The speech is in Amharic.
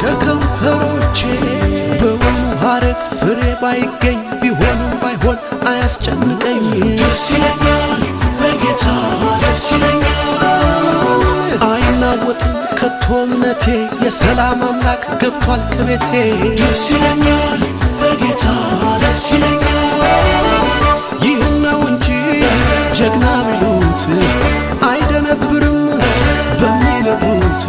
ከከንፈሮቼ በወይኑ ሐረግ ፍሬ ባይገኝ ቢሆንም ባይሆን አያስጨንቀኝ ደስ ይለኛል በጌታ ደስ ይለኛል አይናወጥም ከቶ እምነቴ የሰላም አምላክ ገብቷል ከቤቴ ደስ ይለኛል በጌታ ደስ ይለኛል ይህን ነው እንጂ ጀግና ቢሉት አይደነብርም በሚለቡት